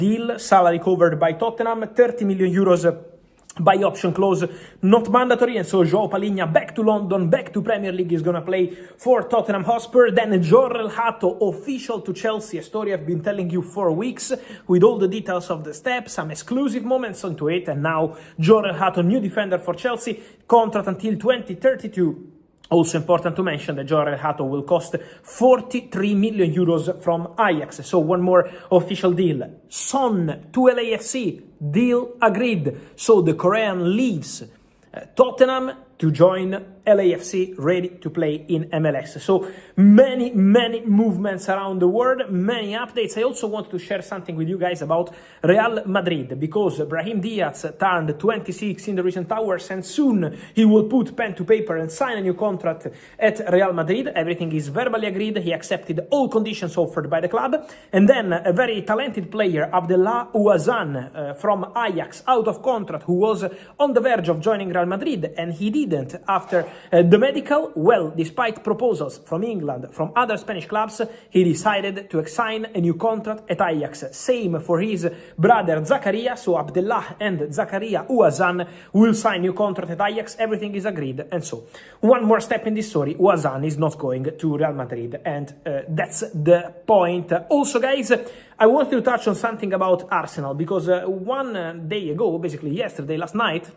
deal, salary covered by Tottenham, 30 million euros by option clause, not mandatory, and so João Palhinha back to London, back to Premier League, is gonna play for Tottenham Hotspur. Then Jorrel Hato official to Chelsea, a story I've been telling you for weeks, with all the details of the steps, some exclusive moments onto it, and now Jorrel Hato, new defender for Chelsea, contract until 2032. Also important to mention that Jorrel Hato will cost 43 million euros from Ajax. So one more official deal. Son to LAFC, deal agreed. So the Korean leaves Tottenham to join LAFC, ready to play in MLS. So many movements around the world, many updates. I also want to share something with you guys about Real Madrid, because Brahim Diaz turned 26 in the recent hours, and soon he will put pen to paper and sign a new contract at Real Madrid. Everything is verbally agreed. He accepted all conditions offered by the club. And then a very talented player, Abdellah Ouazan from Ajax, out of contract, who was on the verge of joining Real Madrid, and he didn't after the medical. Well, despite proposals from England, from other Spanish clubs, he decided to sign a new contract at Ajax. Same for his brother Zakaria, so Abdellah and Zakaria Ouazan will sign new contract at Ajax. Everything is agreed, and so one more step in this story, Ouazan is not going to Real Madrid, and that's the point. Also, guys, I wanted to touch on something about Arsenal, because one day ago, basically yesterday, last night,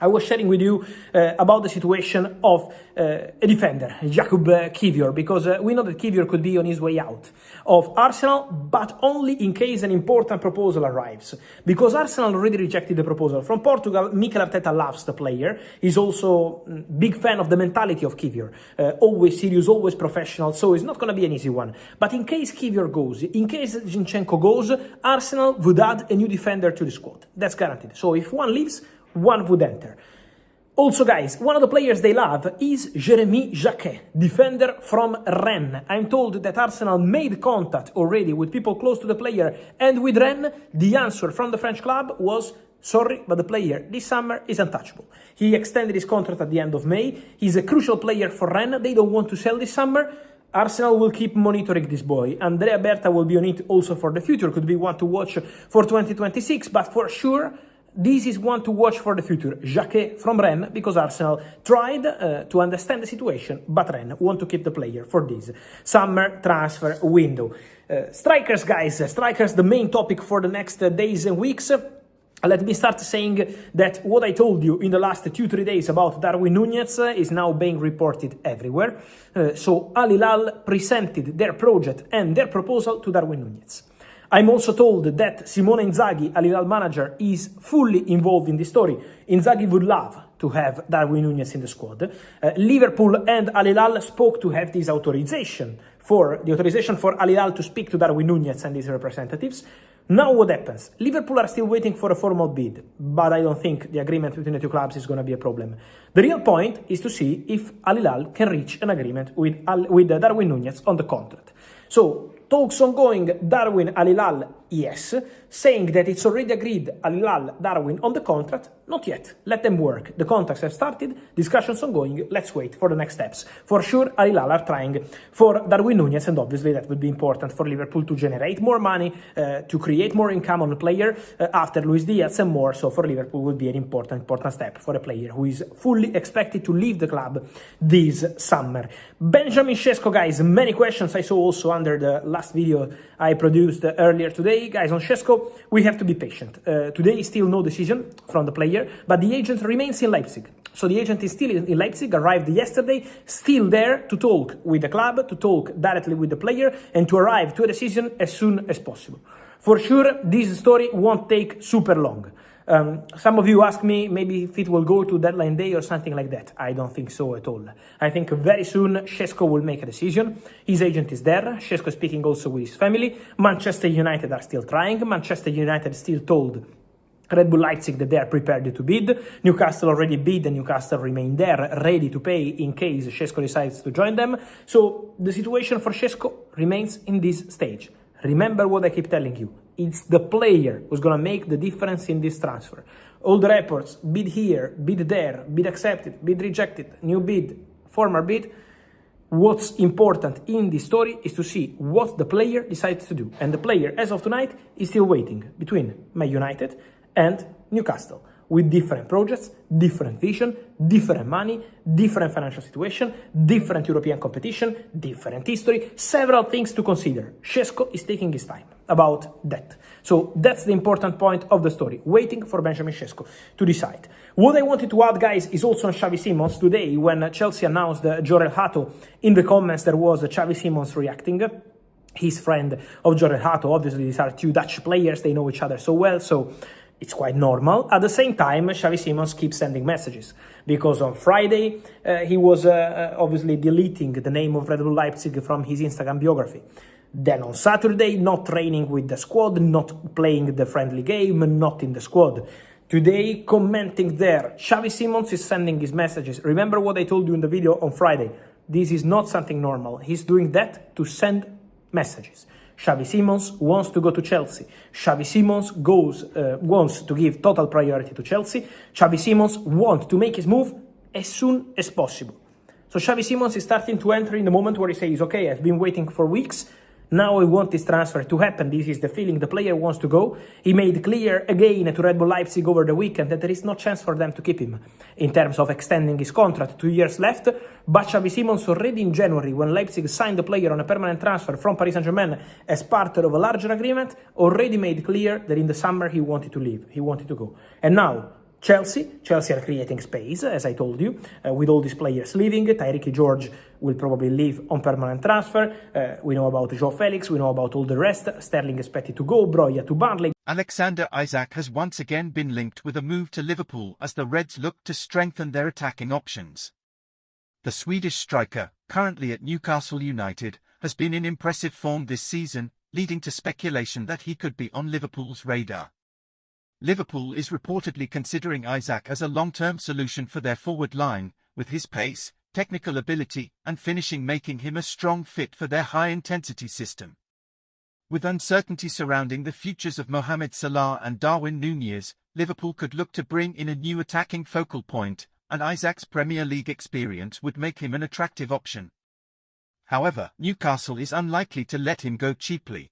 I was sharing with you about the situation of a defender, Jakub Kiwior, because we know that Kiwior could be on his way out of Arsenal, but only in case an important proposal arrives. Because Arsenal already rejected the proposal from Portugal. Mikel Arteta loves the player. He's also a big fan of the mentality of Kiwior. Always serious, always professional, so it's not going to be an easy one. But in case Kiwior goes, in case Zinchenko goes, Arsenal would add a new defender to the squad. That's guaranteed. So if one leaves, one would enter. Also, guys, one of the players they love is Jérémy Jacquet, defender from Rennes. I'm told that Arsenal made contact already with people close to the player, and with Rennes, the answer from the French club was, sorry, but the player this summer is untouchable. He extended his contract at the end of May. He's a crucial player for Rennes. They don't want to sell this summer. Arsenal will keep monitoring this boy. Andrea Berta will be on it also for the future. Could be one to watch for 2026, but for sure, this is one to watch for the future. Jacquet from Rennes, because Arsenal tried to understand the situation, but Rennes want to keep the player for this summer transfer window. Strikers, guys, strikers, the main topic for the next days and weeks. Let me start saying that what I told you in the last 2-3 days about Darwin Núñez is now being reported everywhere. So Al Hilal presented their project and their proposal to Darwin Núñez. I'm also told that Simone Inzaghi, Al Hilal manager, is fully involved in this story. Inzaghi would love to have Darwin Núñez in the squad. Liverpool and Al Hilal spoke to have this authorization for Al Hilal to speak to Darwin Núñez and his representatives. Now what happens? Liverpool are still waiting for a formal bid, but I don't think the agreement between the two clubs is going to be a problem. The real point is to see if Al Hilal can reach an agreement with Darwin Núñez on the contract. So, talks ongoing, Darwin, Al Hilal, yes. Saying that it's already agreed, Al Hilal, Darwin on the contract, not yet. Let them work. The contracts have started, discussions ongoing, let's wait for the next steps. For sure, Al Hilal are trying for Darwin Núñez, and obviously that would be important for Liverpool to generate more money, to create more income on the player after Luis Diaz and more. So for Liverpool would be an important step for a player who is fully expected to leave the club this summer. Benjamin Sesko, guys, many questions I saw also under the last video I produced earlier today. Guys, on Sesko, we have to be patient. Today, still no decision from the player, but the agent remains in Leipzig. So the agent is still in Leipzig, arrived yesterday, still there to talk with the club, to talk directly with the player, and to arrive to a decision as soon as possible. For sure, this story won't take super long. Some of you ask me maybe if it will go to deadline day or something like that. I don't think so at all. I think very soon Sesko will make a decision. His agent is there. Sesko is speaking also with his family. Manchester United are still trying. Manchester United still told Red Bull Leipzig that they are prepared to bid. Newcastle already bid, and Newcastle remain there, ready to pay in case Sesko decides to join them. So the situation for Sesko remains in this stage. Remember what I keep telling you. It's the player who's going to make the difference in this transfer. All the reports, bid here, bid there, bid accepted, bid rejected, new bid, former bid, What's important in this story is to see what the player decides to do. And the player, as of tonight, is still waiting between Man United and Newcastle, with different projects, different vision, different money, different financial situation, different European competition, different history, several things to consider. Šeško is taking his time about that. So that's the important point of the story, waiting for Benjamin Šeško to decide. What I wanted to add, guys, is also on Xavi Simons. Today, when Chelsea announced Jorel Hato, in the comments there was Xavi Simons reacting. He's friend of Jorel Hato. Obviously, these are two Dutch players. They know each other so well, so it's quite normal. At the same time, Xavi Simons keeps sending messages, because on Friday he was obviously deleting the name of Red Bull Leipzig from his Instagram biography. Then on Saturday, not training with the squad, not playing the friendly game, not in the squad. Today, commenting there, Xavi Simons is sending his messages. Remember what I told you in the video on Friday. This is not something normal. He's doing that to send messages. Xavi Simons wants to go to Chelsea. Xavi Simons wants to give total priority to Chelsea. Xavi Simons wants to make his move as soon as possible. So Xavi Simons is starting to enter in the moment where he says, okay, I've been waiting for weeks. Now I want this transfer to happen. This is the feeling the player wants to go. He made clear again to Red Bull Leipzig over the weekend that there is no chance for them to keep him in terms of extending his contract, 2 years left. But Xavi Simons already in January, when Leipzig signed the player on a permanent transfer from Paris Saint-Germain as part of a larger agreement, already made clear that in the summer he wanted to leave, he wanted to go. And now Chelsea are creating space, as I told you, with all these players leaving. Tyreek George will probably leave on permanent transfer. We know about João Felix, we know about all the rest. Sterling expected to go, Broja to Burnley. Alexander Isak has once again been linked with a move to Liverpool as the Reds look to strengthen their attacking options. The Swedish striker, currently at Newcastle United, has been in impressive form this season, leading to speculation that he could be on Liverpool's radar. Liverpool is reportedly considering Isak as a long-term solution for their forward line, with his pace, technical ability, and finishing making him a strong fit for their high-intensity system. With uncertainty surrounding the futures of Mohamed Salah and Darwin Núñez, Liverpool could look to bring in a new attacking focal point, and Isak's Premier League experience would make him an attractive option. However, Newcastle is unlikely to let him go cheaply.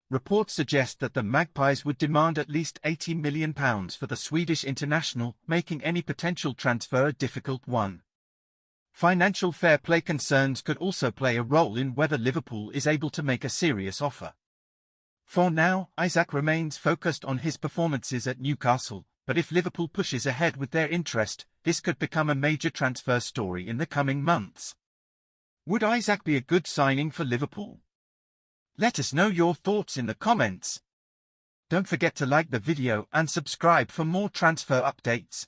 Reports suggest that the Magpies would demand at least £80 million for the Swedish international, making any potential transfer a difficult one. Financial fair play concerns could also play a role in whether Liverpool is able to make a serious offer. For now, Isak remains focused on his performances at Newcastle, but if Liverpool pushes ahead with their interest, this could become a major transfer story in the coming months. Would Isak be a good signing for Liverpool? Let us know your thoughts in the comments. Don't forget to like the video and subscribe for more transfer updates.